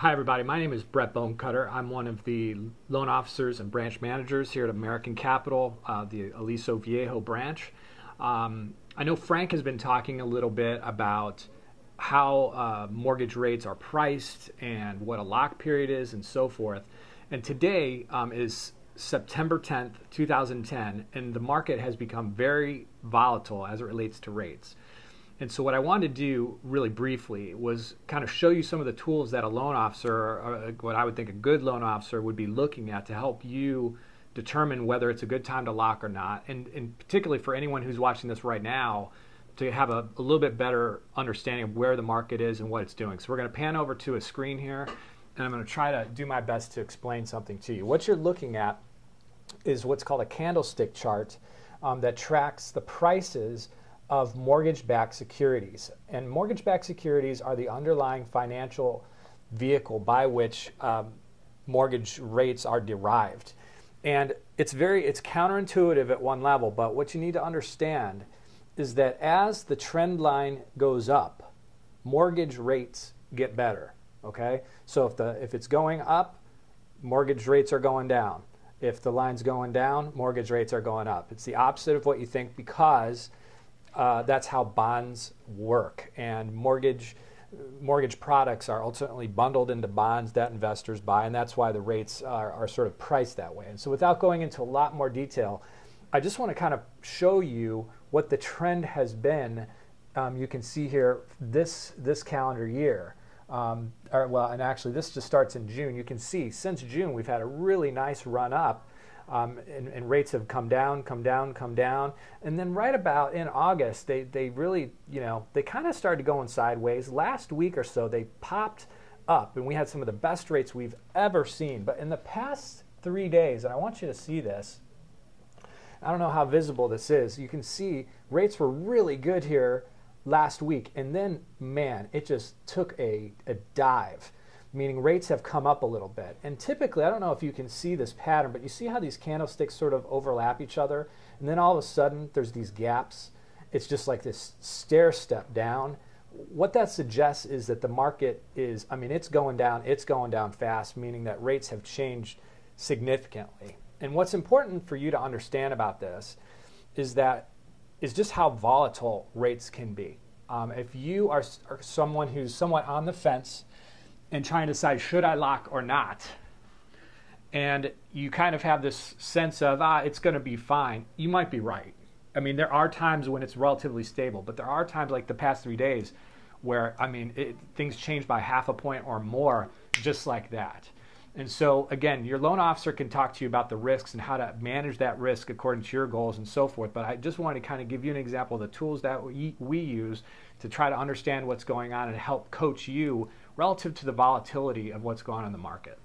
Hi everybody, my name is Brett Bonecutter. I'm one of the loan officers and branch managers here at American Capital, the Aliso Viejo branch. I know Frank has been talking a little bit about how mortgage rates are priced and what a lock period is and so forth. And today is September 10th, 2010, and the market has become very volatile as it relates to rates. And so what I wanted to do really briefly was kind of show you some of the tools that a loan officer, or what I would think a good loan officer would be looking at to help you determine whether it's a good time to lock or not. And particularly for anyone who's watching this right now, to have a little bit better understanding of where the market is and what it's doing. So we're going to pan over to a screen here, and I'm going to try to do my best to explain something to you. What you're looking at is what's called a candlestick chart that tracks the prices of mortgage-backed securities. And mortgage-backed securities are the underlying financial vehicle by which mortgage rates are derived. And it's counterintuitive at one level, but what you need to understand is that as the trend line goes up, mortgage rates get better, okay? So if it's going up, mortgage rates are going down. If the line's going down, mortgage rates are going up. It's the opposite of what you think because that's how bonds work, and mortgage products are ultimately bundled into bonds that investors buy, and that's why the rates are sort of priced that way. And so without going into a lot more detail, I just want to kind of show you what the trend has been. You can see here this calendar year, and actually this just starts in June. You can see since June we've had a really nice run up. And rates have come down, and then right about in August, they really, they kind of started going sideways. Last week or so, they popped up, and we had some of the best rates we've ever seen. But in the past 3 days, and I want you to see this, I don't know how visible this is, you can see rates were really good here last week, and then, man, it just took a dive. Meaning rates have come up a little bit. And typically, I don't know if you can see this pattern, but you see how these candlesticks sort of overlap each other, and then all of a sudden there's these gaps. It's just like this stair step down. What that suggests is that the market is, it's going down fast, meaning that rates have changed significantly. And what's important for you to understand about this is just how volatile rates can be. If you are someone who's somewhat on the fence and trying to decide, should I lock or not? And you kind of have this sense of, it's going to be fine. You might be right. There are times when it's relatively stable, but there are times like the past 3 days where, things change by half a point or more just like that. And so, again, your loan officer can talk to you about the risks and how to manage that risk according to your goals and so forth. But I just wanted to kind of give you an example of the tools that we use to try to understand what's going on and help coach you relative to the volatility of what's going on in the market.